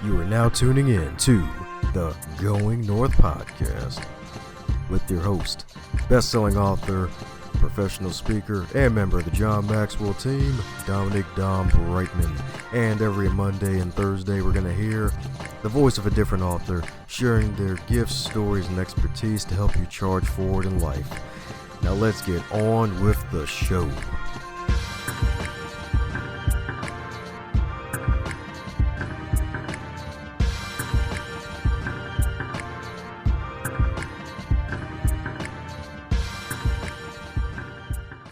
You are now tuning in to the Going North podcast with your host, best-selling author, professional speaker, and member of the John Maxwell team, Dominic Dom Brightman. And every Monday and Thursday, we're going to hear the voice of a different author sharing their gifts, stories, and expertise to help you charge forward in life. Now let's get on with the show.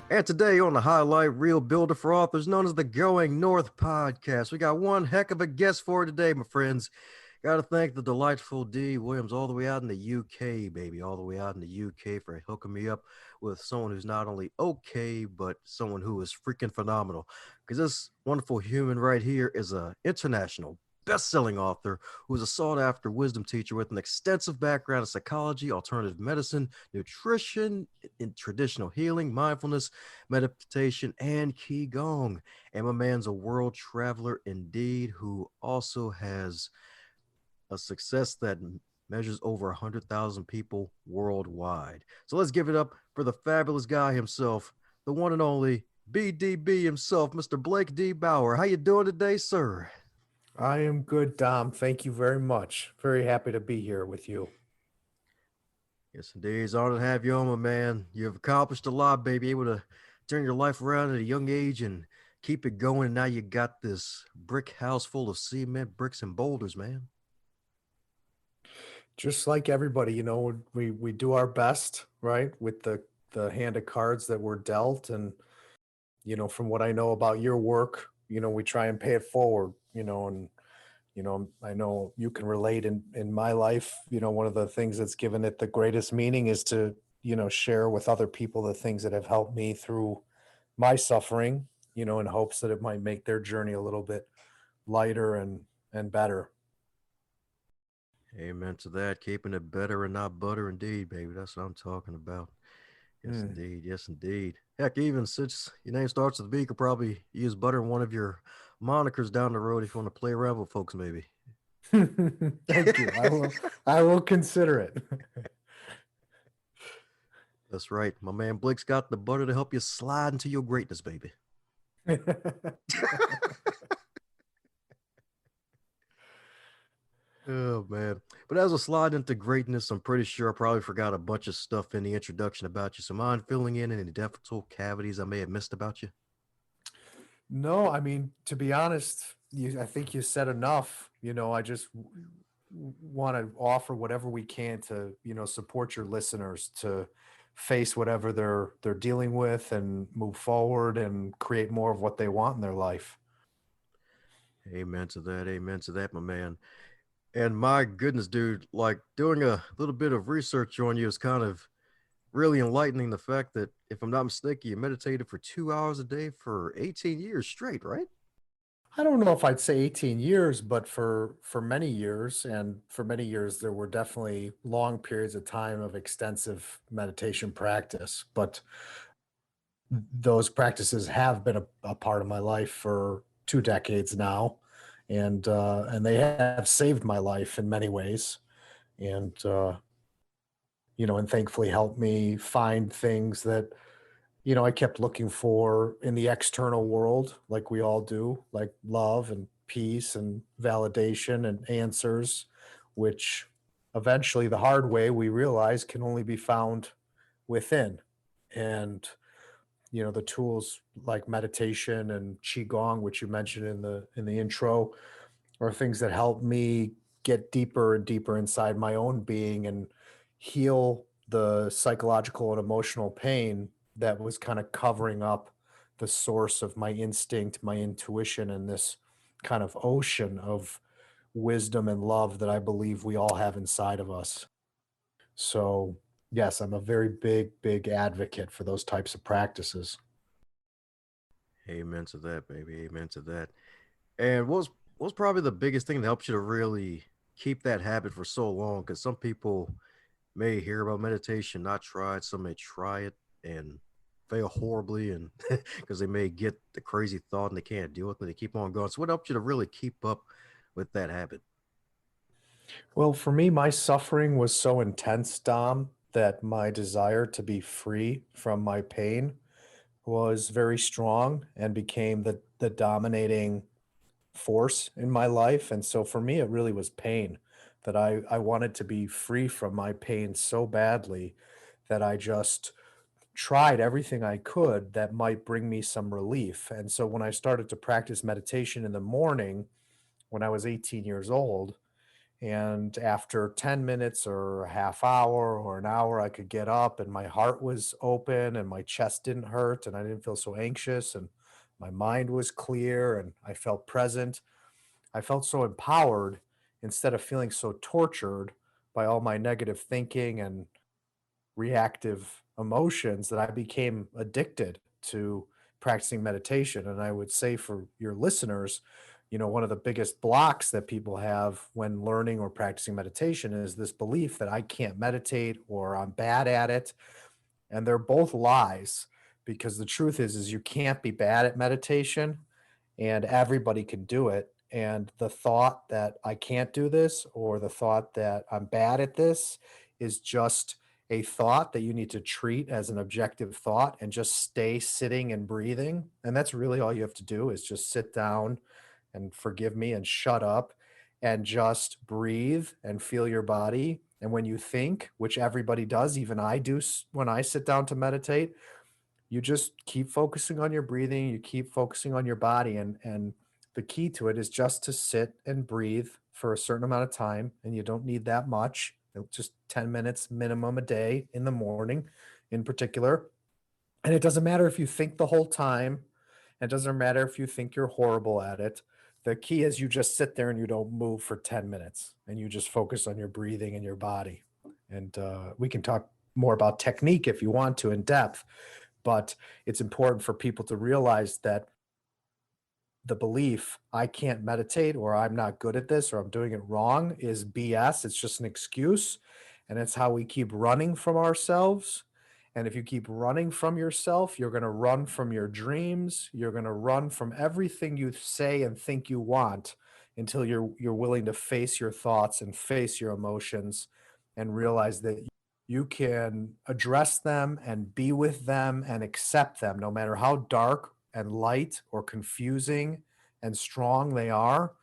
And today on the Highlight Reel Builder for Authors, known as the Going North podcast, we got one heck of a guest for today, my friends. Got to thank the delightful D. Williams all the way out in the UK, baby, all the way out in the UK for hooking me up with someone who's not only okay, but someone who is freaking phenomenal. Because this wonderful human right here is an international best-selling author who is a sought-after wisdom teacher with an extensive background in psychology, alternative medicine, nutrition, in traditional healing, mindfulness, meditation, and qigong. And my man's a world traveler indeed, who also has a success that measures over 100,000 people worldwide. So let's give it up for the fabulous guy himself, the one and only BDB himself, Mr. Blake D. Bauer. How you doing today, sir? I am good, Dom. Thank you very much. Very happy to be here with you. Yes, indeed. It's an honor to have you on, my man. You've accomplished a lot, baby. Able to turn your life around at a young age and keep it going. And now you got this brick house full of cement, bricks, and boulders, man. Just like everybody, we do our best, right, with the hand of cards that we're dealt. And, from what I know about your work, we try and pay it forward, and, I know you can relate in my life. One of the things that's given it the greatest meaning is to, share with other people the things that have helped me through my suffering, in hopes that it might make their journey a little bit lighter and better. Amen to that. Keeping it better and not butter, indeed, baby. That's what I'm talking about. Yes, Mm. indeed. Yes, indeed. Heck, even since your name starts with B, you could probably use butter in one of your monikers down the road if you want to play around with folks, maybe. Thank you. I will consider it. That's right. My man Blake's got the butter to help you slide into your greatness, baby. Oh, man. But as a slide into greatness, I'm pretty sure I probably forgot a bunch of stuff in the introduction about you. So mind filling in any dental cavities I may have missed about you? No, I mean, to be honest, I think you said enough. I just want to offer whatever we can to, support your listeners to face whatever they're dealing with and move forward and create more of what they want in their life. Amen to that. Amen to that, my man. And my goodness, dude, like doing a little bit of research on you is kind of really enlightening the fact that, if I'm not mistaken, you meditated for 2 hours a day for 18 years straight, right? I don't know if I'd say 18 years, but for many years, and for many years there were definitely long periods of time of extensive meditation practice. But those practices have been a part of my life for 2 decades now, and they have saved my life in many ways, and thankfully helped me find things that I kept looking for in the external world, like we all do, like love and peace and validation and answers, which eventually, the hard way, we realize can only be found within. And the tools like meditation and qigong, which you mentioned in the intro, are things that help me get deeper and deeper inside my own being and heal the psychological and emotional pain that was kind of covering up the source of my instinct, my intuition, and this kind of ocean of wisdom and love that I believe we all have inside of us. So, yes, I'm a very big, big advocate for those types of practices. Amen to that, baby. Amen to that. And what was probably the biggest thing that helps you to really keep that habit for so long? Because some people may hear about meditation, not try it. Some may try it and fail horribly, and because they may get the crazy thought and they can't deal with it, they keep on going. So, what helps you to really keep up with that habit? Well, for me, my suffering was so intense, Dom, that my desire to be free from my pain was very strong and became the dominating force in my life. And so for me, it really was pain that I wanted to be free from my pain so badly that I just tried everything I could that might bring me some relief. And so when I started to practice meditation in the morning when I was 18 years old, and after 10 minutes or a half hour or an hour, I could get up and my heart was open and my chest didn't hurt and I didn't feel so anxious and my mind was clear and I felt present. I felt so empowered instead of feeling so tortured by all my negative thinking and reactive emotions that I became addicted to practicing meditation. And I would say for your listeners, one of the biggest blocks that people have when learning or practicing meditation is this belief that I can't meditate or I'm bad at it. And they're both lies because the truth is you can't be bad at meditation and everybody can do it. And the thought that I can't do this or the thought that I'm bad at this is just a thought that you need to treat as an objective thought and just stay sitting and breathing. And that's really all you have to do is just sit down and forgive me and shut up and just breathe and feel your body. And when you think, which everybody does, even I do when I sit down to meditate, you just keep focusing on your breathing, you keep focusing on your body, and the key to it is just to sit and breathe for a certain amount of time, and you don't need that much, just 10 minutes minimum a day in the morning in particular. And it doesn't matter if you think the whole time, it doesn't matter if you think you're horrible at it. The key is you just sit there and you don't move for 10 minutes and you just focus on your breathing and your body. And we can talk more about technique if you want to in depth, but it's important for people to realize that the belief I can't meditate or I'm not good at this or I'm doing it wrong is BS. It's just an excuse. And it's how we keep running from ourselves. And if you keep running from yourself, you're going to run from your dreams. You're going to run from everything you say and think you want until you're willing to face your thoughts and face your emotions and realize that you can address them and be with them and accept them no matter how dark and light or confusing and strong they are.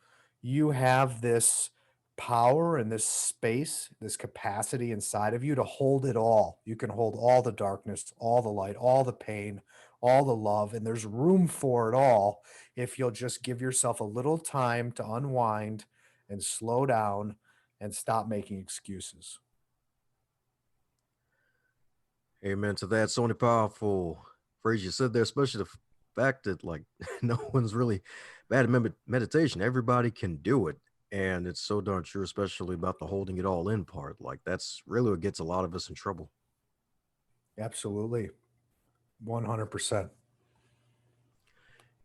You have this power and this space, this capacity inside of you to hold it all. You can hold all the darkness, all the light, all the pain, all the love, and there's room for it all if you'll just give yourself a little time to unwind and slow down and stop making excuses. Amen to that. So many powerful phrases you said there, especially the fact that like no one's really bad at meditation. Everybody can do it. And it's so darn true, especially about the holding it all in part. Like that's really what gets a lot of us in trouble. Absolutely. 100%.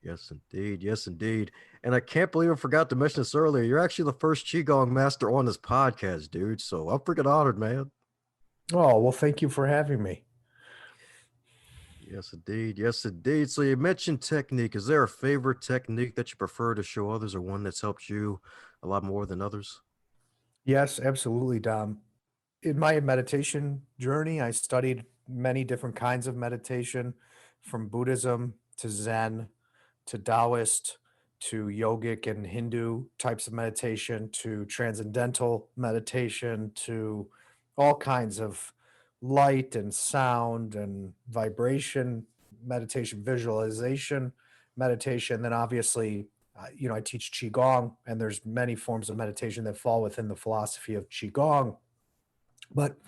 Yes, indeed. Yes, indeed. And I can't believe I forgot to mention this earlier. You're actually the first Qigong master on this podcast, dude. So I'm freaking honored, man. Oh, well, thank you for having me. Yes, indeed. Yes, indeed. So you mentioned technique. Is there a favorite technique that you prefer to show others or one that's helped you a lot more than others? Yes, absolutely, Dom. In my meditation journey, I studied many different kinds of meditation from Buddhism to Zen to Taoist to yogic and Hindu types of meditation to transcendental meditation to all kinds of light and sound and vibration meditation, visualization meditation. Then obviously, I teach Qigong, and there's many forms of meditation that fall within the philosophy of Qigong. But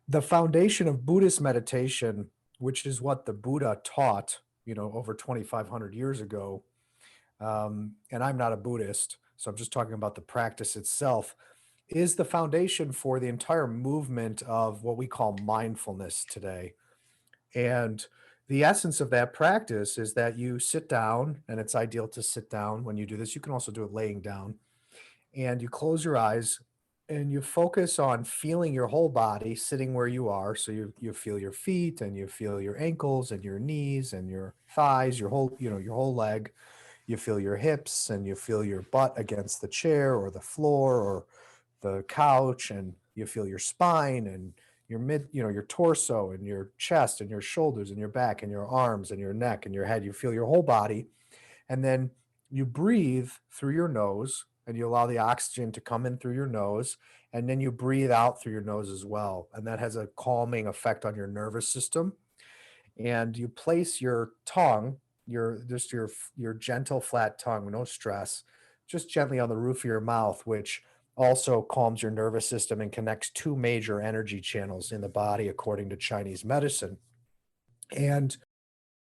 the foundation of Buddhist meditation, which is what the Buddha taught, over 2,500 years ago, and I'm not a Buddhist, so I'm just talking about the practice itself, is the foundation for the entire movement of what we call mindfulness today. And the essence of that practice is that you sit down, and it's ideal to sit down when you do this. You can also do it laying down, and you close your eyes and you focus on feeling your whole body sitting where you are. So you feel your feet and you feel your ankles and your knees and your thighs, your whole leg. You feel your hips and you feel your butt against the chair or the floor or the couch, and you feel your spine and your torso and your chest and your shoulders and your back and your arms and your neck and your head. You feel your whole body. And then you breathe through your nose and you allow the oxygen to come in through your nose. And then you breathe out through your nose as well. And that has a calming effect on your nervous system. And you place your tongue, your gentle flat tongue, no stress, just gently on the roof of your mouth, which also calms your nervous system and connects two major energy channels in the body according to Chinese medicine. And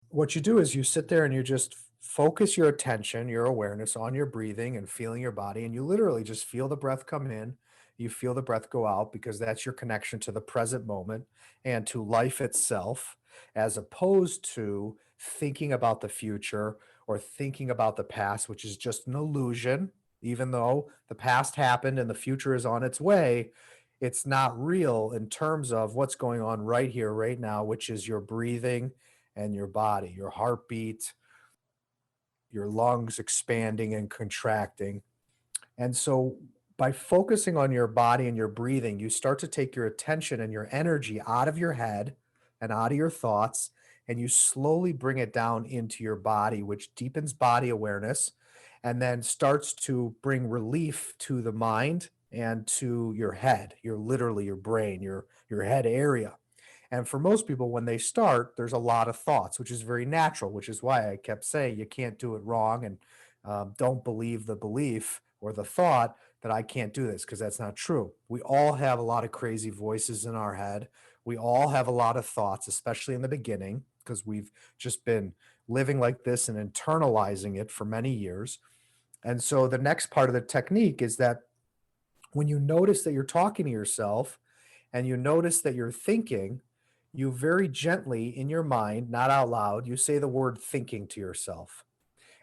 what you do is you sit there and you just focus your attention, your awareness on your breathing and feeling your body. And you literally just feel the breath come in, you feel the breath go out, because that's your connection to the present moment and to life itself, as opposed to thinking about the future or thinking about the past, which is just an illusion. Even though the past happened and the future is on its way, it's not real in terms of what's going on right here, right now, which is your breathing and your body, your heartbeat, your lungs expanding and contracting. And so by focusing on your body and your breathing, you start to take your attention and your energy out of your head and out of your thoughts, and you slowly bring it down into your body, which deepens body awareness and then starts to bring relief to the mind and to your head, your literally your brain, your head area. And for most people, when they start, there's a lot of thoughts, which is very natural, which is why I kept saying you can't do it wrong. And don't believe the belief or the thought that I can't do this, because that's not true. We all have a lot of crazy voices in our head. We all have a lot of thoughts, especially in the beginning, because we've just been living like this and internalizing it for many years. And so the next part of the technique is that when you notice that you're talking to yourself and you notice that you're thinking, you very gently in your mind, not out loud, you say the word thinking to yourself.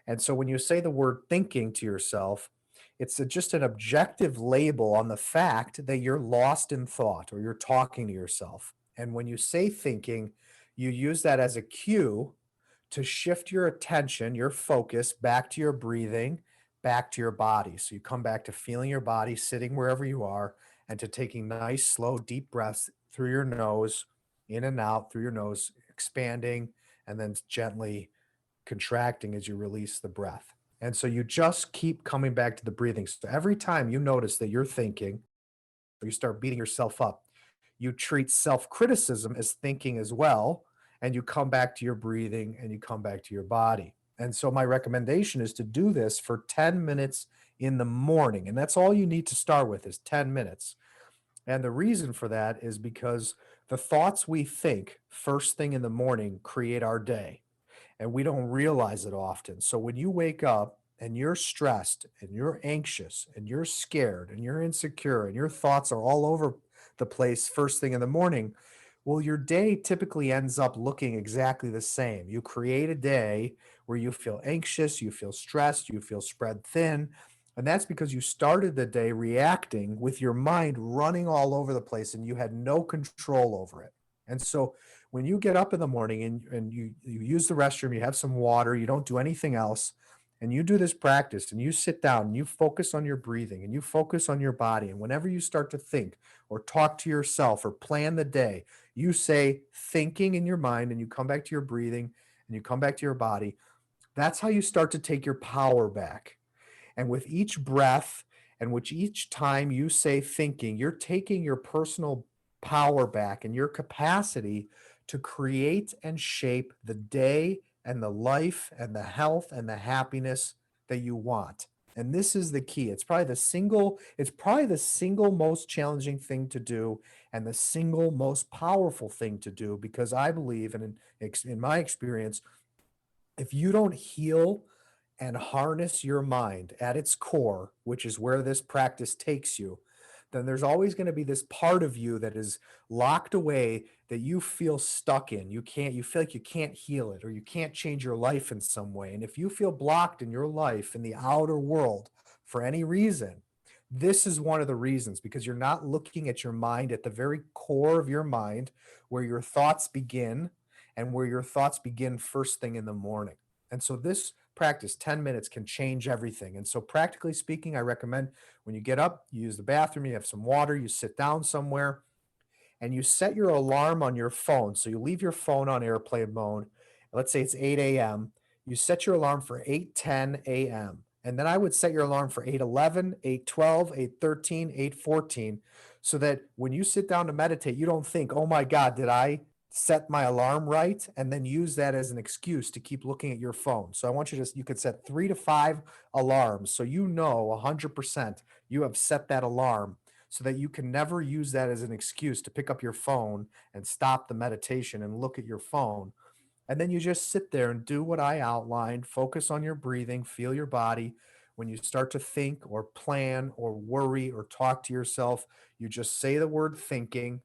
And so when you say the word thinking to yourself, it's just an objective label on the fact that you're lost in thought or you're talking to yourself. And when you say thinking, you use that as a cue to shift your attention, your focus back to your breathing, back to your body. So you come back to feeling your body sitting wherever you are and to taking nice, slow, deep breaths through your nose, in and out through your nose, expanding and then gently contracting as you release the breath. And so you just keep coming back to the breathing. So every time you notice that you're thinking, or you start beating yourself up, you treat self criticism as thinking as well. And you come back to your breathing and you come back to your body. And so my recommendation is to do this for 10 minutes in the morning. And that's all you need to start with is 10 minutes. And the reason for that is because the thoughts we think first thing in the morning create our day, and we don't realize it often. So when you wake up and you're stressed and you're anxious and you're scared and you're insecure and your thoughts are all over the place first thing in the morning, well, your day typically ends up looking exactly the same. You create a day where you feel anxious, you feel stressed, you feel spread thin. And that's because you started the day reacting with your mind running all over the place and you had no control over it. And so when you get up in the morning and you use the restroom, you have some water, you don't do anything else, and you do this practice and you sit down and you focus on your breathing and you focus on your body. And whenever you start to think or talk to yourself or plan the day, you say thinking in your mind and you come back to your breathing and you come back to your body. That's how you start to take your power back. And with each breath and with each time you say thinking, you're taking your personal power back and your capacity to create and shape the day and the life and the health and the happiness that you want. And this is the key. It's probably the single most challenging thing to do and the single most powerful thing to do, because I believe, and in my experience, if you don't heal and harness your mind at its core, which is where this practice takes you, then there's always going to be this part of you that is locked away that you feel stuck in. You feel like you can't heal it or you can't change your life in some way. And if you feel blocked in your life in the outer world for any reason, this is one of the reasons, because you're not looking at your mind at the very core of your mind where your thoughts begin and where your thoughts begin first thing in the morning. And so this practice. 10 minutes can change everything. And so, practically speaking, I recommend when you get up, you use the bathroom, you have some water, you sit down somewhere, and you set your alarm on your phone. So you leave your phone on airplane mode. Let's say it's 8 a.m. You set your alarm for 8:10 a.m. And then I would set your alarm for 8:11, 8:12, 8:13, 8:14, so that when you sit down to meditate, you don't think, oh my God, did I set my alarm right? And then use that as an excuse to keep looking at your phone. So I want you to, you could set 3 to 5 alarms. So you know 100% you have set that alarm so that you can never use that as an excuse to pick up your phone and stop the meditation and look at your phone. And then you just sit there and do what I outlined, focus on your breathing, feel your body. When you start to think or plan or worry or talk to yourself, you just say the word thinking.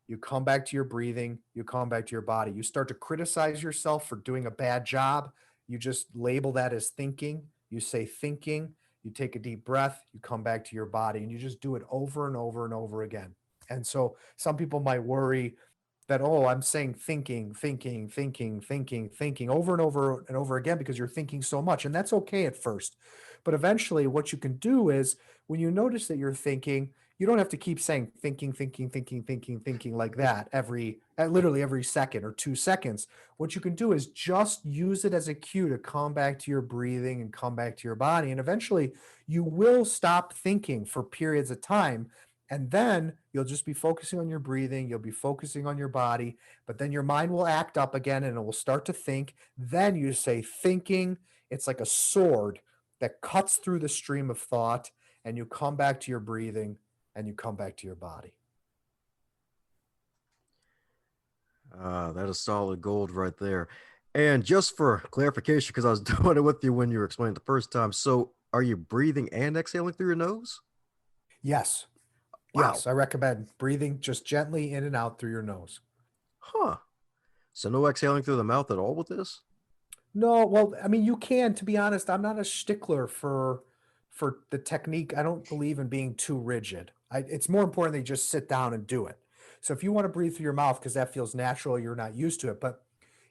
You come back to your breathing, you come back to your body. You start to criticize yourself for doing a bad job. You just label that as thinking. You say thinking, you take a deep breath, you come back to your body, and you just do it over and over and over again. And so some people might worry that, oh, I'm saying thinking over and over and over again because you're thinking so much. And that's okay at first. But eventually, what you can do is when you notice that you're thinking, you don't have to keep saying thinking like that literally every second or 2 seconds. What you can do is just use it as a cue to come back to your breathing and come back to your body. And eventually, you will stop thinking for periods of time, and then you'll just be focusing on your breathing, you'll be focusing on your body, but then your mind will act up again and it will start to think. Then you say thinking, it's like a sword that cuts through the stream of thought, and you come back to your breathing and you come back to your body. That is solid gold right there. And just for clarification, because I was doing it with you when you were explaining the first time. So are you breathing and exhaling through your nose? Yes. Wow. Yes, I recommend breathing just gently in and out through your nose. Huh. So no exhaling through the mouth at all with this? No, well, I mean, you can, to be honest, I'm not a stickler for the technique. I don't believe in being too rigid. It's more important that you just sit down and do it. So if you want to breathe through your mouth because that feels natural, you're not used to it. But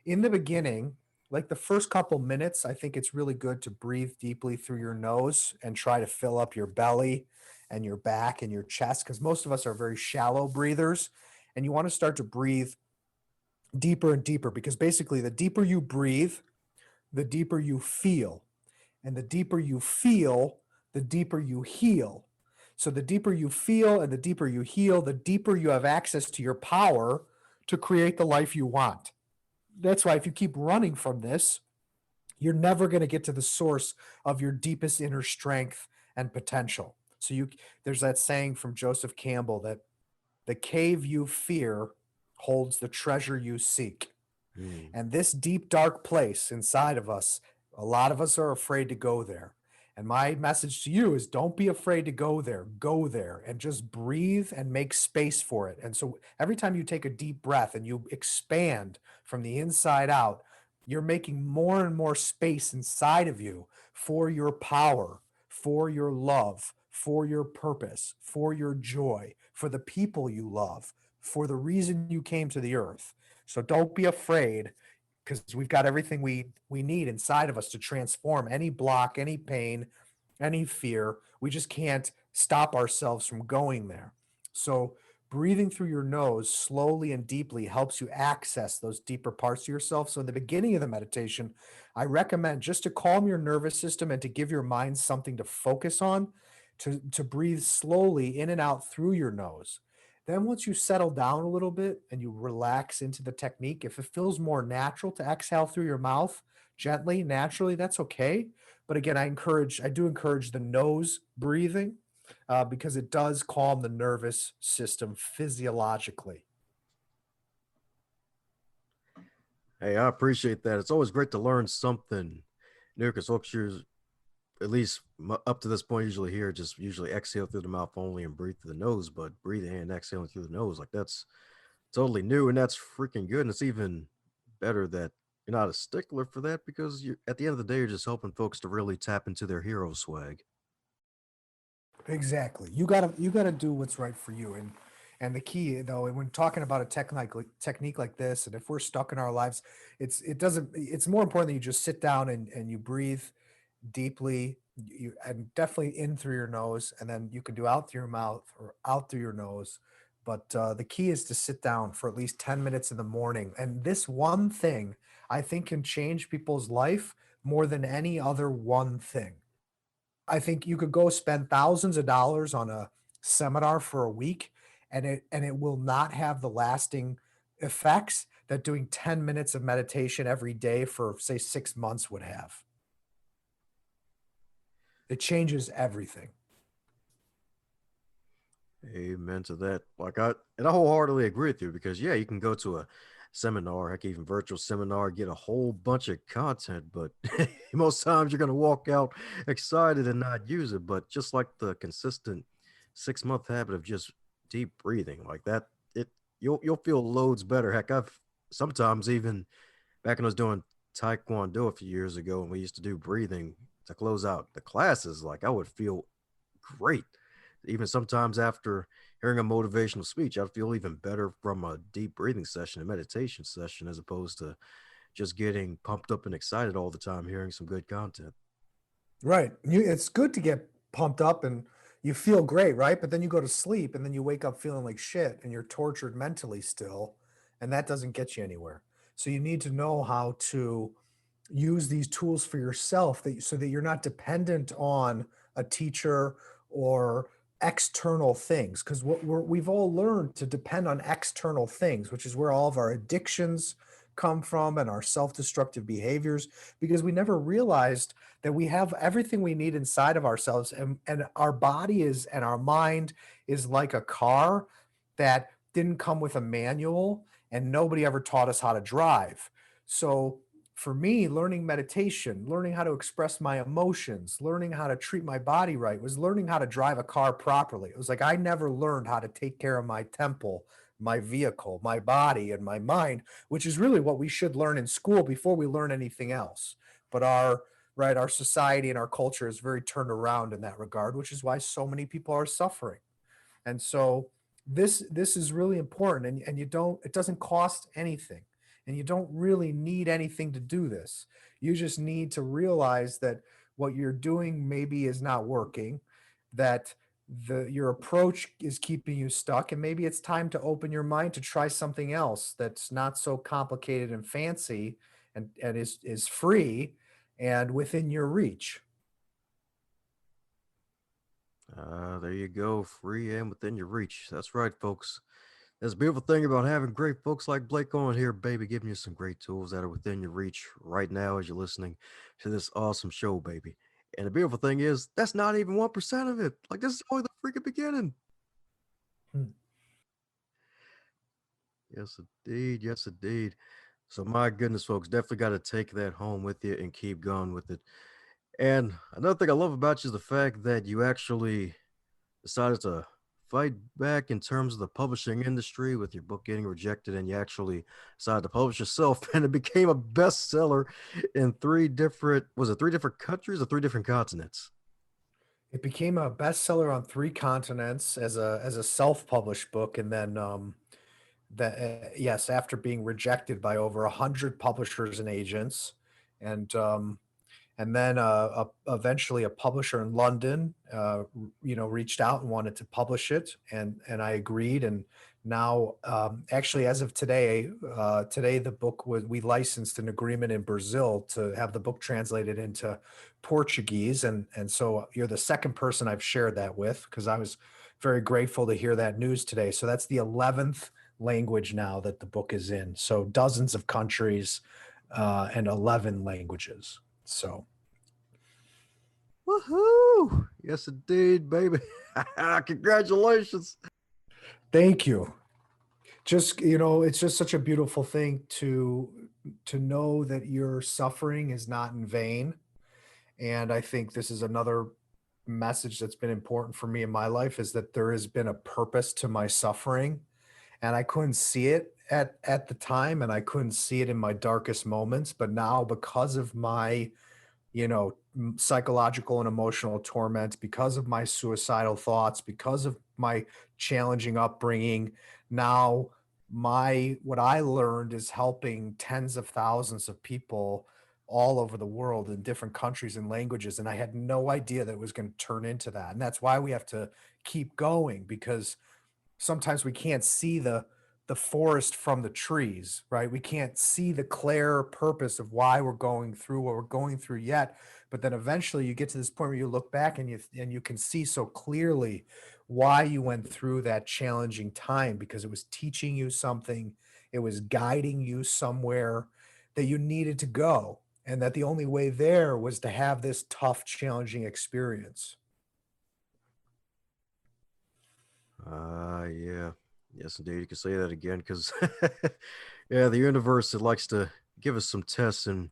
in the beginning, like the first couple minutes, I think it's really good to breathe deeply through your nose and try to fill up your belly and your back and your chest because most of us are very shallow breathers. And you want to start to breathe deeper and deeper because basically the deeper you breathe, the deeper you feel. And the deeper you feel, the deeper you heal. So the deeper you feel and the deeper you heal, the deeper you have access to your power to create the life you want. That's why if you keep running from this, you're never going to get to the source of your deepest inner strength and potential. So there's that saying from Joseph Campbell that the cave you fear holds the treasure you seek. Hmm. And this deep, dark place inside of us, a lot of us are afraid to go there. And my message to you is don't be afraid to go there and just breathe and make space for it. And so every time you take a deep breath and you expand from the inside out, you're making more and more space inside of you for your power, for your love, for your purpose, for your joy, for the people you love, for the reason you came to the earth. So don't be afraid because we've got everything we need inside of us to transform any block, any pain, any fear. We just can't stop ourselves from going there. So breathing through your nose slowly and deeply helps you access those deeper parts of yourself. So in the beginning of the meditation, I recommend just to calm your nervous system and to give your mind something to focus on, to breathe slowly in and out through your nose. Then once you settle down a little bit and you relax into the technique, if it feels more natural to exhale through your mouth gently, naturally, that's okay. But again, I do encourage the nose breathing because it does calm the nervous system physiologically. Hey, I appreciate that. It's always great to learn something new because folks, at least up to this point, usually here, just usually exhale through the mouth only and breathe through the nose, but breathing and exhaling through the nose, like that's totally new and that's freaking good. And it's even better that you're not a stickler for that because you at the end of the day, you're just helping folks to really tap into their hero swag. Exactly. You gotta do what's right for you. And the key, though, when talking about a technique like this, and if we're stuck in our lives, it's more important that you just sit down and you breathe deeply. You and definitely in through your nose, and then you can do out through your mouth or out through your nose. But the key is to sit down for at least 10 minutes in the morning. And this one thing I think can change people's life more than any other one thing. I think you could go spend thousands of dollars on a seminar for a week, and it will not have the lasting effects that doing 10 minutes of meditation every day for, say, 6 months would have. It changes everything. Amen to that. And I wholeheartedly agree with you because yeah, you can go to a seminar, heck, even virtual seminar, get a whole bunch of content, but most times you're gonna walk out excited and not use it. But just like the consistent 6 month habit of just deep breathing, like that, it you'll feel loads better. Heck, I've sometimes even back when I was doing Taekwondo a few years ago and we used to do breathing to close out the classes, like I would feel great. Even sometimes after hearing a motivational speech, I'd feel even better from a deep breathing session, a meditation session, as opposed to just getting pumped up and excited all the time hearing some good content. Right. It's good to get pumped up and you feel great, right? But then you go to sleep and then you wake up feeling like shit and you're tortured mentally still, and that doesn't get you anywhere. So you need to know how to use these tools for yourself so that you're not dependent on a teacher or external things, because we've all learned to depend on external things, which is where all of our addictions come from and our self-destructive behaviors, because we never realized that we have everything we need inside of ourselves, and our body is and our mind is like a car that didn't come with a manual and nobody ever taught us how to drive. So for me, learning meditation, learning how to express my emotions, learning how to treat my body right was learning how to drive a car properly. It was like I never learned how to take care of my temple, my vehicle, my body, and my mind, which is really what we should learn in school before we learn anything else. But our society and our culture is very turned around in that regard, which is why so many people are suffering. And so this is really important, and you don't, it doesn't cost anything, and you don't really need anything to do this. You just need to realize that what you're doing maybe is not working, that the your approach is keeping you stuck, and maybe it's time to open your mind to try something else that's not so complicated and fancy, and is free and within your reach. There you go, free and within your reach. That's right, folks. That's a beautiful thing about having great folks like Blake on here, baby, giving you some great tools that are within your reach right now as you're listening to this awesome show, baby. And the beautiful thing is, that's not even 1% of it. Like, this is only the freaking beginning. Hmm. Yes, indeed. Yes, indeed. So, my goodness, folks, definitely got to take that home with you and keep going with it. And another thing I love about you is the fact that you actually decided to fight back in terms of the publishing industry with your book getting rejected, and you actually decided to publish yourself, and it became a bestseller in three different countries or three different continents? It became a bestseller on 3 continents as a self-published book, and then, that yes, after being rejected by over 100 publishers and agents, and, and then eventually a publisher in London, reached out and wanted to publish it, and I agreed. And now, actually, as of today, today the book was we licensed an agreement in Brazil to have the book translated into Portuguese, and so you're the second person I've shared that with, because I was very grateful to hear that news today. So that's the 11th language now that the book is in. So dozens of countries, and 11 languages. So Woohoo! Yes, indeed, baby. Congratulations. thank you. Just, it's just such a beautiful thing to know that your suffering is not in vain. And I think this is another message that's been important for me in my life, is that there has been a purpose to my suffering, and I couldn't see it at the time, and I couldn't see it in my darkest moments, but now, because of my, psychological and emotional torment, because of my suicidal thoughts, because of my challenging upbringing. Now, my what I learned is helping tens of thousands of people all over the world in different countries and languages, and I had no idea that it was going to turn into that. And that's why we have to keep going, because sometimes we can't see the forest from the trees, right? We can't see the clear purpose of why we're going through what we're going through yet. But then eventually you get to this point where you look back and you can see so clearly why you went through that challenging time, because it was teaching you something, it was guiding you somewhere that you needed to go. And that the only way there was to have this tough, challenging experience. Yeah. Yes, indeed. You can say that again because, yeah, the universe, it likes to give us some tests and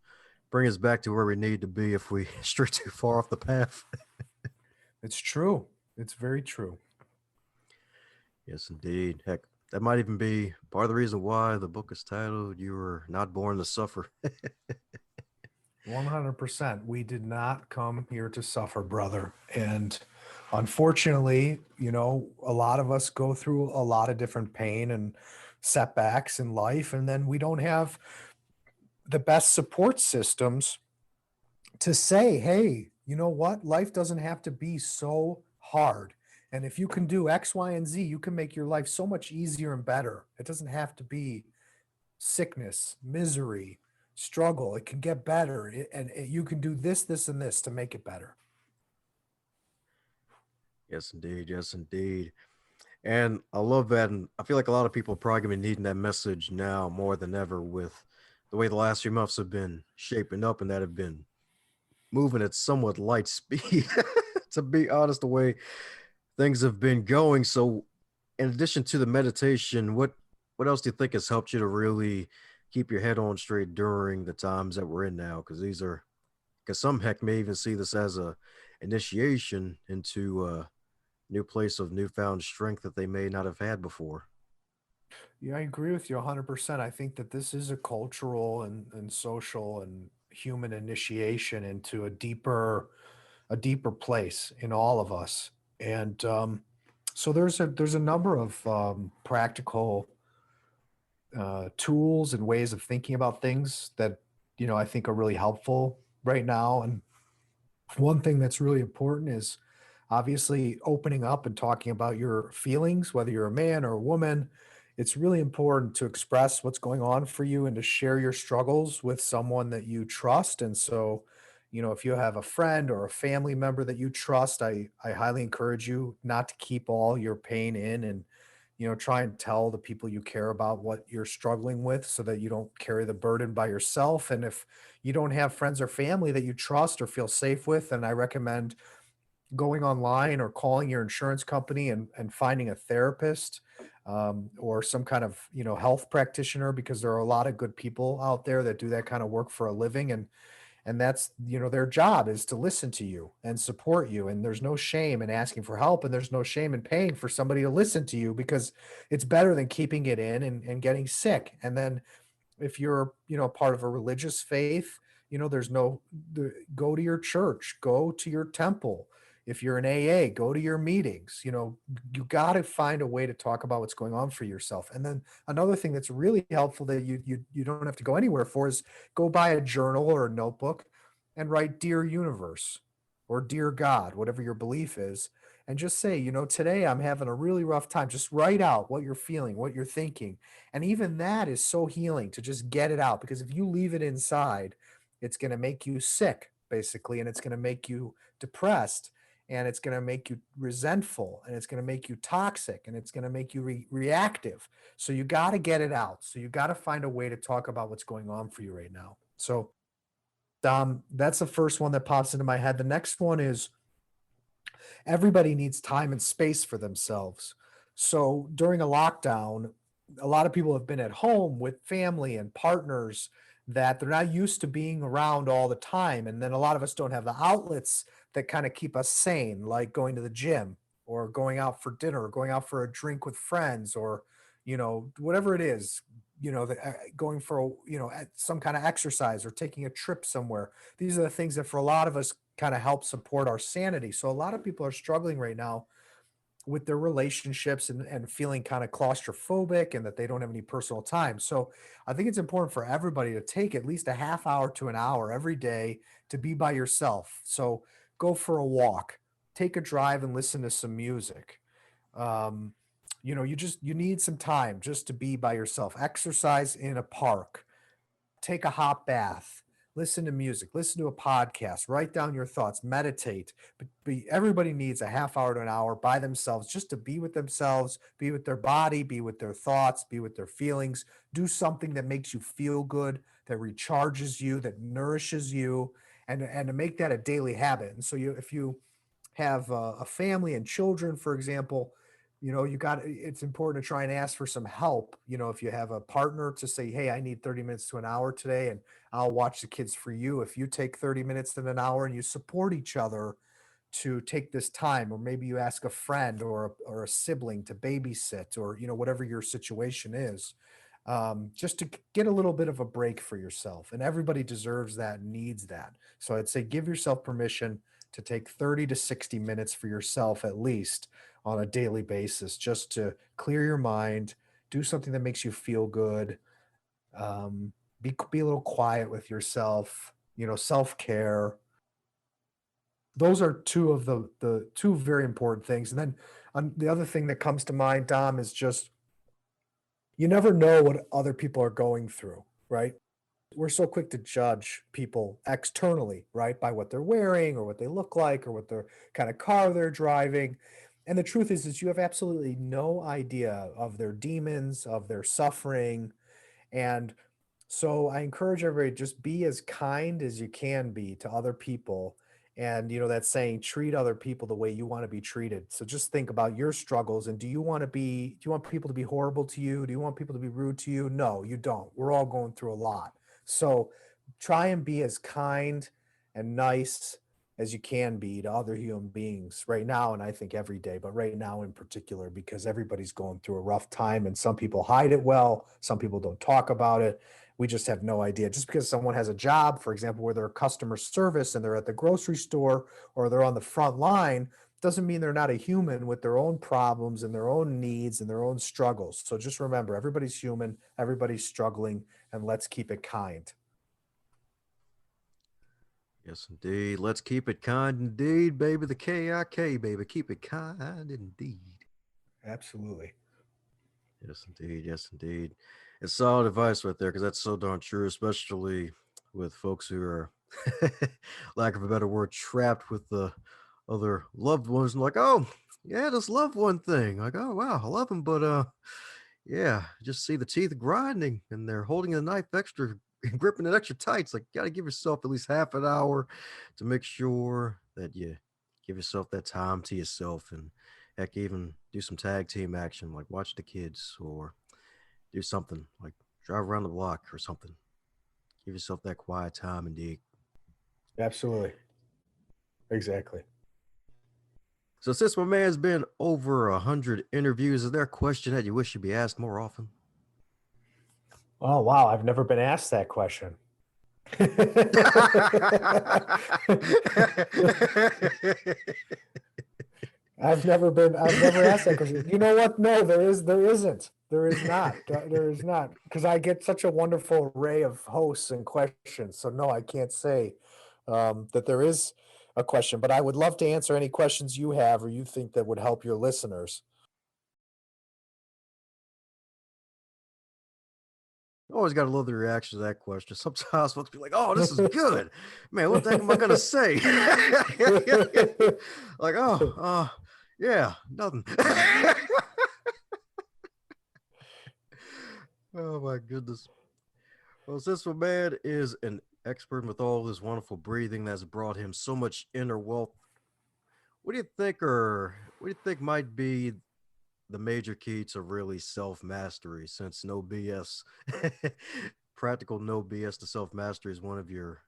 bring us back to where we need to be if we stray too far off the path. It's true. It's very true. Yes, indeed. Heck, that might even be part of the reason why the book is titled "You Were Not Born to Suffer." 100%. We did not come here to suffer, brother. And unfortunately, a lot of us go through a lot of different pain and setbacks in life. And then we don't have the best support systems to say, hey, you know what? Life doesn't have to be so hard. And if you can do X, Y, and Z, you can make your life so much easier and better. It doesn't have to be sickness, misery, struggle. It can get better. You can do this, this, and this to make it better. Yes, indeed. Yes, indeed. And I love that. And I feel like a lot of people are probably going to be needing that message now more than ever with the way the last few months have been shaping up and that have been moving at somewhat light speed, to be honest, the way things have been going. So, in addition to the meditation, what else do you think has helped you to really keep your head on straight during the times that we're in now? Because these are, because some heck may even see this as a initiation into a new place of newfound strength that they may not have had before. Yeah, I agree with you 100%. I think that this is a cultural and social and human initiation into a deeper place in all of us. And so there's a number of practical tools and ways of thinking about things that I think are really helpful right now. And one thing that's really important is obviously opening up and talking about your feelings, whether you're a man or a woman. It's really important to express what's going on for you and to share your struggles with someone that you trust. And so, if you have a friend or a family member that you trust, I highly encourage you not to keep all your pain in, and try and tell the people you care about what you're struggling with so that you don't carry the burden by yourself. And if you don't have friends or family that you trust or feel safe with, then I recommend going online or calling your insurance company and finding a therapist, or some kind of health practitioner, because there are a lot of good people out there that do that kind of work for a living. And that's their job is to listen to you and support you, and there's no shame in asking for help, and there's no shame in paying for somebody to listen to you, because it's better than keeping it in and getting sick. And then if you're part of a religious faith, there's no go to your church, go to your temple. If you're an AA, go to your meetings. You got to find a way to talk about what's going on for yourself. And then another thing that's really helpful that you don't have to go anywhere for is go buy a journal or a notebook and write dear universe or dear God, whatever your belief is, and just say, today I'm having a really rough time. Just write out what you're feeling, what you're thinking. And even that is so healing, to just get it out, because if you leave it inside, it's going to make you sick, basically, and it's going to make you depressed, and it's going to make you resentful, and it's going to make you toxic, and it's going to make you reactive. So you got to get it out. So you got to find a way to talk about what's going on for you right now. So that's the first one that pops into my head. The next one is everybody needs time and space for themselves. So during a lockdown, a lot of people have been at home with family and partners that they're not used to being around all the time. And then a lot of us don't have the outlets that kind of keep us sane, like going to the gym or going out for dinner or going out for a drink with friends, or, whatever it is, going for, some kind of exercise or taking a trip somewhere. These are the things that for a lot of us kind of help support our sanity. So a lot of people are struggling right now with their relationships and feeling kind of claustrophobic and that they don't have any personal time. So I think it's important for everybody to take at least a half hour to an hour every day to be by yourself. So go for a walk, take a drive and listen to some music. Um, you need some time just to be by yourself. Exercise in a park, take a hot bath, listen to music, listen to a podcast, write down your thoughts, meditate. But everybody needs a half hour to an hour by themselves just to be with themselves, be with their body, be with their thoughts, be with their feelings. Do something that makes you feel good, that recharges you, that nourishes you, and to make that a daily habit. And so if you have a family and children, for example, it's important to try and ask for some help. If you have a partner, to say, hey, I need 30 minutes to an hour today, and I'll watch the kids for you. If you take 30 minutes to an hour and you support each other to take this time, or maybe you ask a friend or a sibling to babysit, or whatever your situation is, just to get a little bit of a break for yourself. And everybody deserves that and needs that. So I'd say give yourself permission to take 30 to 60 minutes for yourself at least on a daily basis, just to clear your mind, do something that makes you feel good, be a little quiet with yourself, self-care. Those are two of the two very important things. And then the other thing that comes to mind, Dom, is just you never know what other people are going through, right? We're so quick to judge people externally, right? By what they're wearing or what they look like or what their kind of car they're driving. And the truth is you have absolutely no idea of their demons, of their suffering. And so I encourage everybody, just be as kind as you can be to other people. And that saying, treat other people the way you want to be treated. So just think about your struggles, and do you want people to be horrible to you? Do you want people to be rude to you? No, you don't. We're all going through a lot. So try and be as kind and nice as you can be to other human beings right now, and I think every day, but right now in particular, because everybody's going through a rough time, and some people hide it well, some people don't talk about it. We just have no idea. Just because someone has a job, for example, where they're customer service and they're at the grocery store or they're on the front line, doesn't mean they're not a human with their own problems and their own needs and their own struggles. So just remember, everybody's human, everybody's struggling, and let's keep it kind. Yes, indeed. Let's keep it kind indeed, baby. The KIK, baby. Keep it kind indeed. Absolutely. Yes, indeed. Yes, indeed. It's solid advice right there because that's so darn true, especially with folks who are, lack of a better word, trapped with the other loved ones. And like, oh, yeah, this loved one thing. Like, oh, wow, I love him, but yeah, just see the teeth grinding and they're holding the knife extra, gripping it extra tight. It's like, you got to give yourself at least half an hour to make sure that you give yourself that time to yourself, and heck, even do some tag team action, like watch the kids or do something like drive around the block or something. Give yourself that quiet time indeed. Absolutely. Exactly. So since my man's been over 100 interviews, is there a question that you wish you'd be asked more often? Oh, wow. I've never been asked that question. I've never asked that question. You know what? No, there isn't. There is not. There is not. Because I get such a wonderful array of hosts and questions. So no, I can't say that there is a question, but I would love to answer any questions you have or you think that would help your listeners. Always got to love the reaction to that question. Sometimes folks be like, "Oh, this is good, man. What the heck am I gonna say?" Like, "Oh, yeah, nothing." Oh my goodness. Well, since my man is an expert with all this wonderful breathing that's brought him so much inner wealth, what do you think might be the major key to really self mastery? Since no BS, practical no BS to self mastery is one of your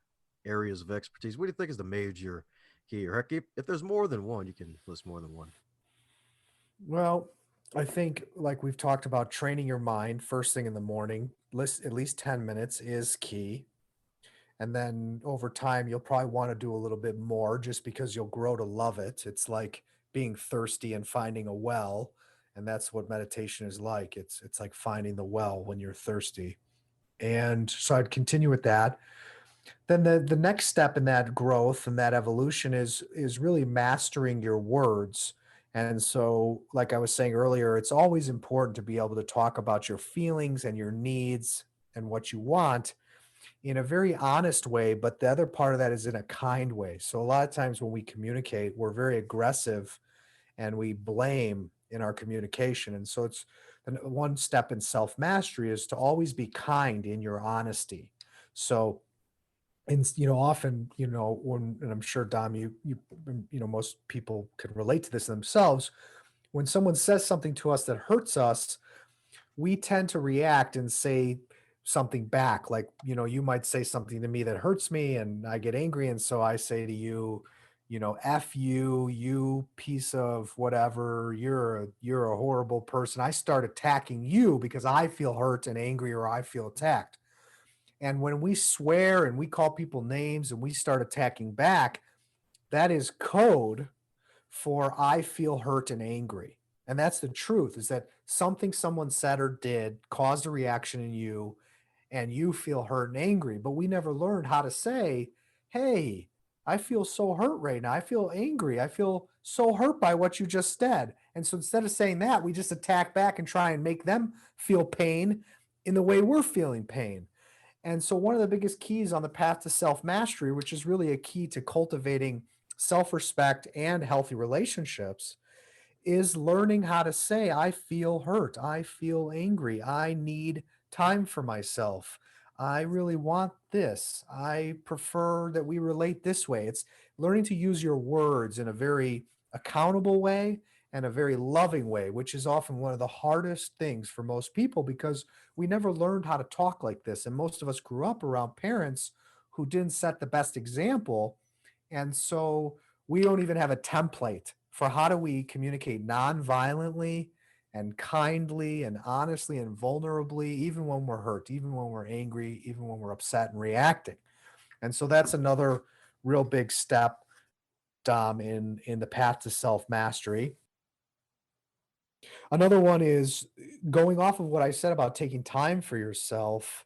areas of expertise. What do you think is the major key? Or heck, if there's more than one, you can list more than one. Well, I think, like we've talked about, training your mind first thing in the morning, list at least 10 minutes is key. And then over time, you'll probably want to do a little bit more just because you'll grow to love it. It's like being thirsty and finding a well. And that's what meditation is like. It's like finding the well when you're thirsty. And so I'd continue with that. Then the next step in that growth and that evolution is really mastering your words. And so, like I was saying earlier, it's always important to be able to talk about your feelings and your needs and what you want in a very honest way, but the other part of that is in a kind way. So a lot of times when we communicate, we're very aggressive and we blame in our communication. And so it's one step in self mastery is to always be kind in your honesty. So, and often, when, and I'm sure Dom, most people can relate to this themselves. When someone says something to us that hurts us, we tend to react and say something back. Like, you might say something to me that hurts me and I get angry. And so I say to you, F you, you piece of whatever, you're a horrible person. I start attacking you because I feel hurt and angry or I feel attacked. And when we swear and we call people names and we start attacking back, that is code for I feel hurt and angry. And that's the truth is that something someone said or did caused a reaction in you and you feel hurt and angry. But we never learned how to say, hey, I feel so hurt right now. I feel angry. I feel so hurt by what you just said. And so instead of saying that, we just attack back and try and make them feel pain in the way we're feeling pain. And so, one of the biggest keys on the path to self mastery, which is really a key to cultivating self respect and healthy relationships, is learning how to say, I feel hurt. I feel angry. I need time for myself. I really want this. I prefer that we relate this way. It's learning to use your words in a very accountable way and a very loving way, which is often one of the hardest things for most people because we never learned how to talk like this. And most of us grew up around parents who didn't set the best example. And so we don't even have a template for how do we communicate non-violently and kindly and honestly and vulnerably, even when we're hurt, even when we're angry, even when we're upset and reacting. And so that's another real big step, Dom, in the path to self-mastery. Another one is going off of what I said about taking time for yourself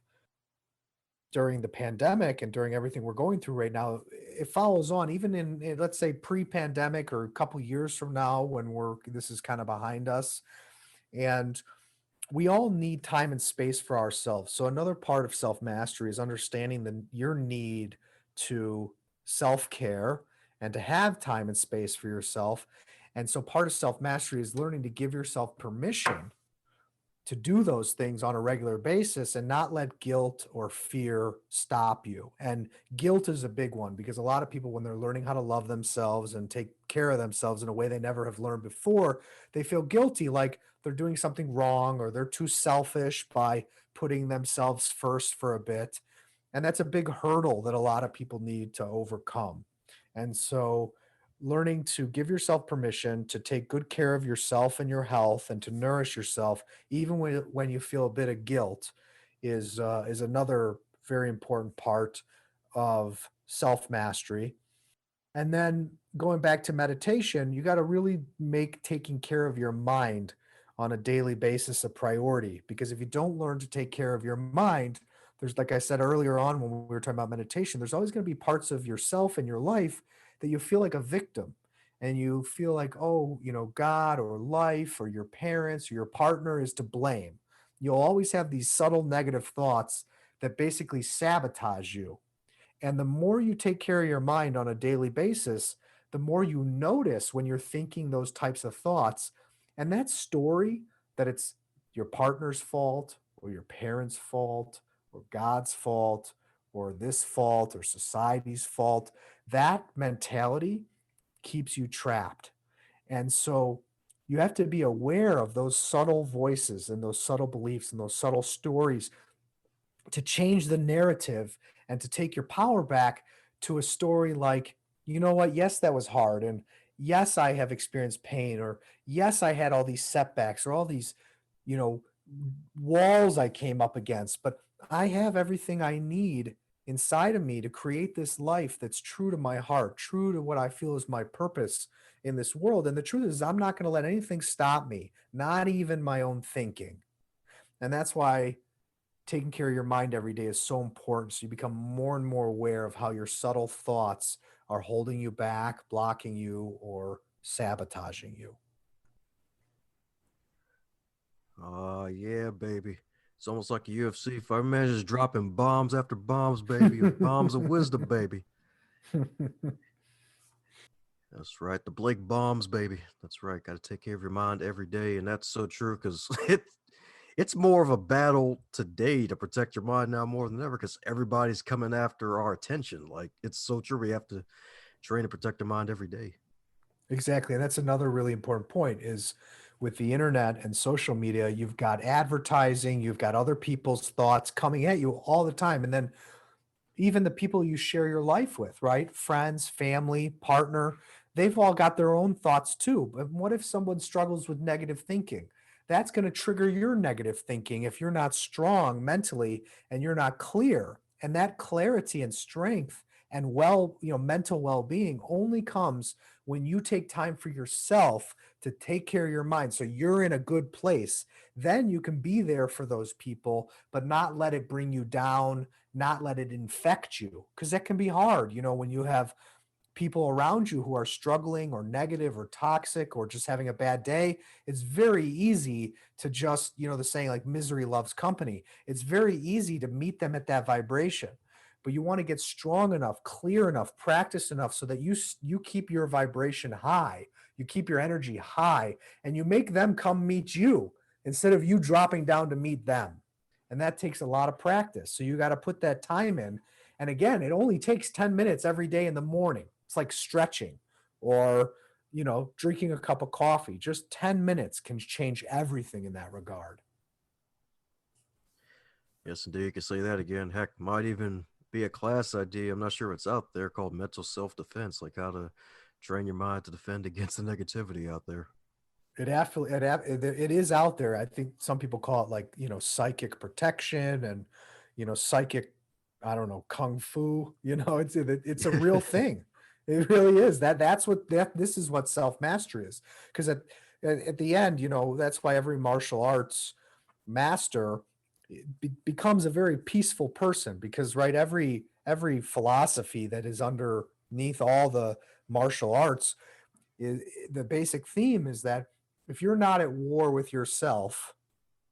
during the pandemic and during everything we're going through right now, it follows on even in let's say pre-pandemic or a couple years from now when this is kind of behind us. And we all need time and space for ourselves. So another part of self-mastery is understanding your need to self-care and to have time and space for yourself. And so part of self-mastery is learning to give yourself permission to do those things on a regular basis and not let guilt or fear stop you. And guilt is a big one because a lot of people, when they're learning how to love themselves and take care of themselves in a way they never have learned before, they feel guilty, like they're doing something wrong or they're too selfish by putting themselves first for a bit. And that's a big hurdle that a lot of people need to overcome. And so, learning to give yourself permission to take good care of yourself and your health and to nourish yourself even when you feel a bit of guilt is another very important part of self mastery. And then going back to meditation, you got to really make taking care of your mind on a daily basis a priority. Because if you don't learn to take care of your mind, there's, like I said earlier on when we were talking about meditation, there's always going to be parts of yourself and your life that you feel like a victim. And you feel like, oh, God or life or your parents or your partner is to blame. You'll always have these subtle negative thoughts that basically sabotage you, and the more you take care of your mind on a daily basis, the more you notice when you're thinking those types of thoughts. And that story that it's your partner's fault or your parents' fault or God's fault or this fault or society's fault, that mentality keeps you trapped. And so you have to be aware of those subtle voices and those subtle beliefs and those subtle stories to change the narrative and to take your power back to a story like, you know what, yes, that was hard. And yes, I have experienced pain, or yes, I had all these setbacks or all these, you know, walls I came up against, but I have everything I need inside of me to create this life that's true to my heart, true to what I feel is my purpose in this world. And the truth is, I'm not going to let anything stop me, not even my own thinking. And that's why taking care of your mind every day is so important. So you become more and more aware of how your subtle thoughts are holding you back, blocking you, or sabotaging you. Oh, yeah, baby. It's almost like a UFC fight. Man, just dropping bombs after bombs, baby. Bombs of wisdom, baby. That's right. The Blake bombs, baby. That's right. Got to take care of your mind every day. And that's so true because it's more of a battle today to protect your mind now more than ever because everybody's coming after our attention. Like, it's so true. We have to train to protect the mind every day. Exactly. And that's another really important point is with the internet and social media, you've got advertising, you've got other people's thoughts coming at you all the time. And then even the people you share your life with, right? Friends, family, partner, they've all got their own thoughts too. But what if someone struggles with negative thinking? That's going to trigger your negative thinking if you're not strong mentally and you're not clear. And that clarity and strength and mental well-being only comes when you take time for yourself to take care of your mind. So you're in a good place. Then you can be there for those people, but not let it bring you down, not let it infect you, because that can be hard, when you have people around you who are struggling or negative or toxic or just having a bad day. It's very easy to just, the saying like misery loves company. It's very easy to meet them at that vibration. But you want to get strong enough, clear enough, practice enough so that you keep your vibration high, you keep your energy high, and you make them come meet you instead of you dropping down to meet them. And that takes a lot of practice. So you got to put that time in. And again, it only takes 10 minutes every day in the morning. It's like stretching or, drinking a cup of coffee. Just 10 minutes can change everything in that regard. Yes, indeed. You can say that again. Heck, might even be a class idea. I'm not sure what's out there called mental self defense, like how to train your mind to defend against the negativity out there. It is out there. I think some people call it like, psychic protection and, psychic, I don't know, kung fu, it's a real thing. It really is. This is what self mastery is. Because at the end, that's why every martial arts master becomes a very peaceful person because right every philosophy that is underneath all the martial arts is the basic theme is that if you're not at war with yourself,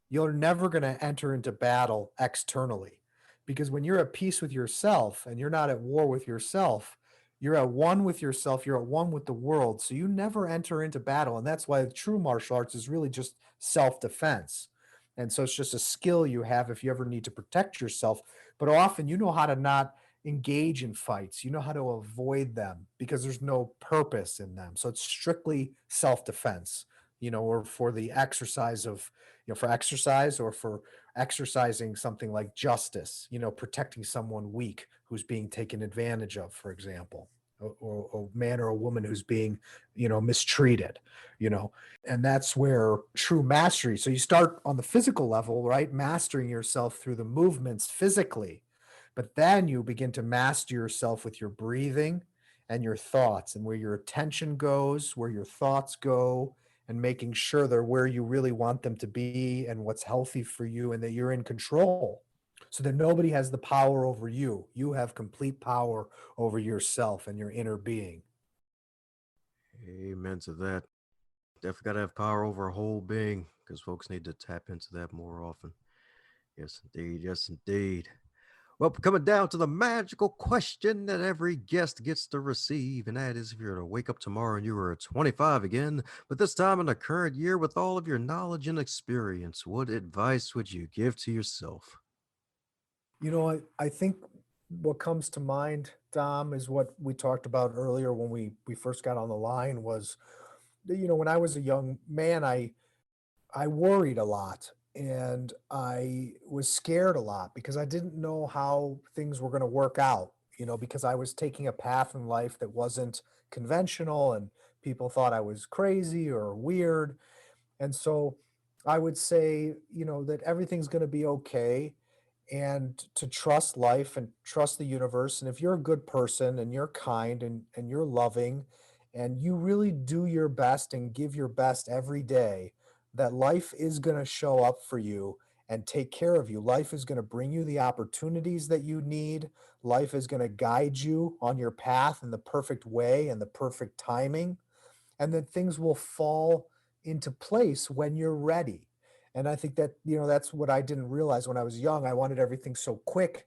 you're never going to enter into battle externally. Because when you're at peace with yourself and you're not at war with yourself, you're at one with yourself, you're at one with the world. So you never enter into battle. And that's why true martial arts is really just self defense. And so it's just a skill you have if you ever need to protect yourself. But often you know how to not engage in fights, you know how to avoid them because there's no purpose in them. So it's strictly self defense, or for the exercise of for exercise or for exercising something like justice, protecting someone weak who's being taken advantage of, for example, or a man or a woman who's being, mistreated, you know, and that's where true mastery. So you start on the physical level, right? Mastering yourself through the movements physically, but then you begin to master yourself with your breathing and your thoughts and where your attention goes, where your thoughts go, and making sure they're where you really want them to be and what's healthy for you and that you're in control so that nobody has the power over you. You have complete power over yourself and your inner being. Amen to that. Definitely got to have power over a whole being because folks need to tap into that more often. Yes, indeed. Yes, indeed. Well, coming down to the magical question that every guest gets to receive, and that is if you were to wake up tomorrow and you were 25 again, but this time in the current year with all of your knowledge and experience, what advice would you give to yourself? I think what comes to mind, Dom, is what we talked about earlier when we first got on the line was, when I was a young man, I worried a lot and I was scared a lot because I didn't know how things were going to work out, because I was taking a path in life that wasn't conventional and people thought I was crazy or weird. And so I would say, that everything's going to be okay. and to trust life and trust the universe. And if you're a good person and you're kind and you're loving and you really do your best and give your best every day, that life is going to show up for you and take care of you. Life is going to bring you the opportunities that you need. Life is going to guide you on your path in the perfect way and the perfect timing, and then things will fall into place when you're ready. And I think that, that's what I didn't realize when I was young. I wanted everything so quick,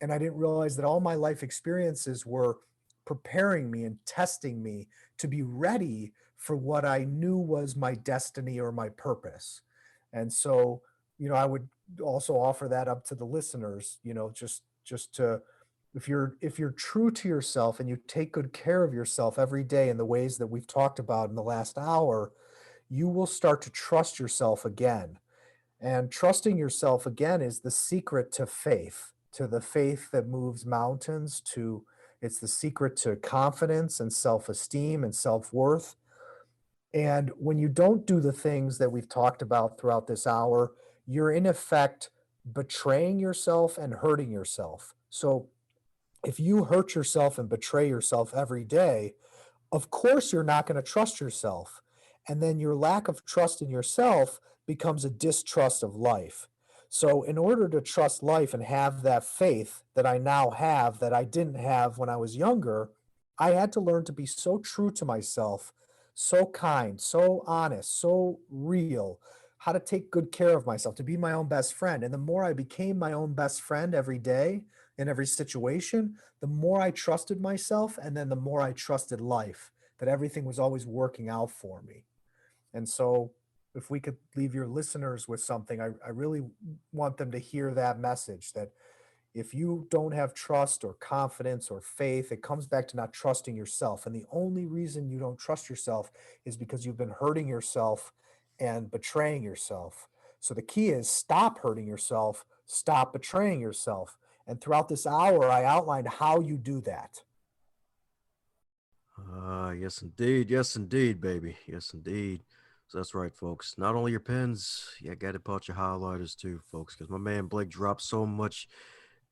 and I didn't realize that all my life experiences were preparing me and testing me to be ready for what I knew was my destiny or my purpose. And so, I would also offer that up to the listeners, just to, if you're true to yourself and you take good care of yourself every day in the ways that we've talked about in the last hour, you will start to trust yourself again. And trusting yourself again is the secret to faith, to the faith that moves mountains, to it's the secret to confidence and self-esteem and self-worth. And when you don't do the things that we've talked about throughout this hour, you're in effect betraying yourself and hurting yourself. So if you hurt yourself and betray yourself every day, of course you're not going to trust yourself. And then your lack of trust in yourself becomes a distrust of life. So, in order to trust life and have that faith that I now have that I didn't have when I was younger, I had to learn to be so true to myself, so kind, so honest, so real, how to take good care of myself, to be my own best friend. And the more I became my own best friend every day in every situation, the more I trusted myself, and then the more I trusted life, that everything was always working out for me. And so, if we could leave your listeners with something, I really want them to hear that message, that if you don't have trust or confidence or faith, it comes back to not trusting yourself. And the only reason you don't trust yourself is because you've been hurting yourself and betraying yourself. So the key is stop hurting yourself, stop betraying yourself. And throughout this hour, I outlined how you do that. Yes, indeed. Yes, indeed, baby. Yes, indeed. So that's right, folks. Not only your pens, yeah, got to put your highlighters too, folks, because my man Blake dropped so much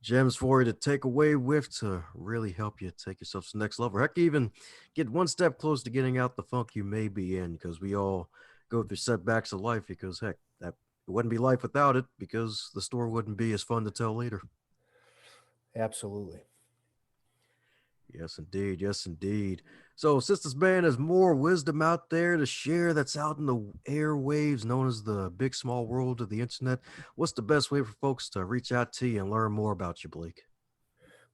gems for you to take away with to really help you take yourself to the next level. Heck, even get one step closer to getting out the funk you may be in, because we all go through setbacks of life. Because heck, that it wouldn't be life without it, because the story wouldn't be as fun to tell later. Absolutely. Yes, indeed. Yes, indeed. So, since this man has more wisdom out there to share that's out in the airwaves, known as the big small world of the internet, what's the best way for folks to reach out to you and learn more about you, Blake?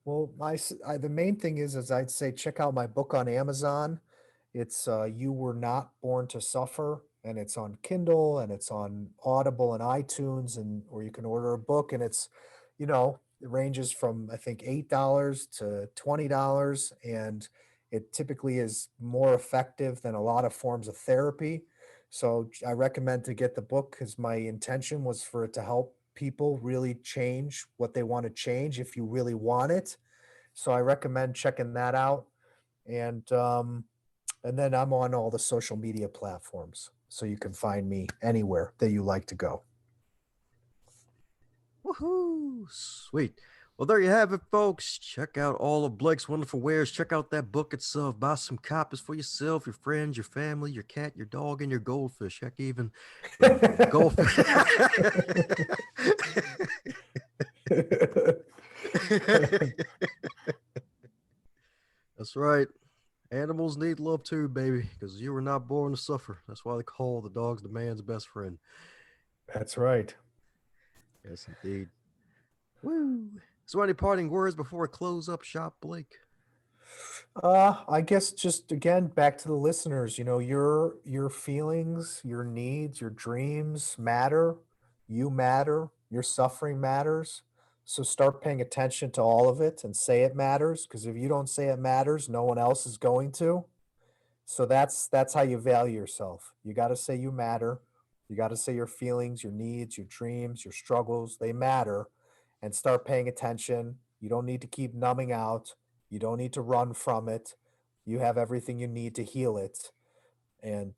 Well, the main thing is I'd say check out my book on Amazon. It's You Were Not Born to Suffer, and it's on Kindle and it's on Audible and iTunes, and or you can order a book, and it ranges from I think $8 to $20, and it typically is more effective than a lot of forms of therapy. So I recommend to get the book because my intention was for it to help people really change what they want to change if you really want it. So I recommend checking that out. And then I'm on all the social media platforms, so you can find me anywhere that you like to go. Woohoo! Sweet. Well, there you have it, folks. Check out all of Blake's wonderful wares. Check out that book itself. Buy some copies for yourself, your friends, your family, your cat, your dog, and your goldfish. Heck, even the goldfish. That's right. Animals need love too, baby, because you were not born to suffer. That's why they call the dogs the man's best friend. That's right. Yes, indeed. Woo. So, any parting words before I close up shop, Blake? I guess just again back to the listeners, your feelings, your needs, your dreams matter. You matter. Your suffering matters. So start paying attention to all of it and say it matters, because if you don't say it matters, no one else is going to. So that's how you value yourself. You got to say you matter. You got to say your feelings, your needs, your dreams, your struggles, they matter, and start paying attention. You don't need to keep numbing out. You don't need to run from it. You have everything you need to heal it. And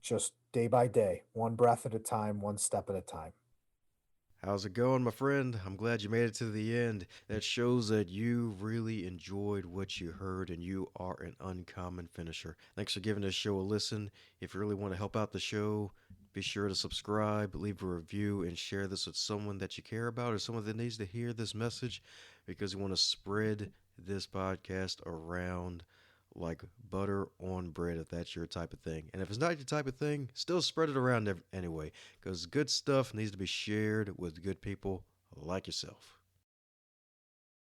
just day by day, one breath at a time, one step at a time. How's it going, my friend? I'm glad you made it to the end. That shows that you really enjoyed what you heard and you are an uncommon finisher. Thanks for giving this show a listen. If you really want to help out the show, be sure to subscribe, leave a review, and share this with someone that you care about or someone that needs to hear this message because we want to spread this podcast around like butter on bread if that's your type of thing. And if it's not your type of thing, still spread it around anyway because good stuff needs to be shared with good people like yourself.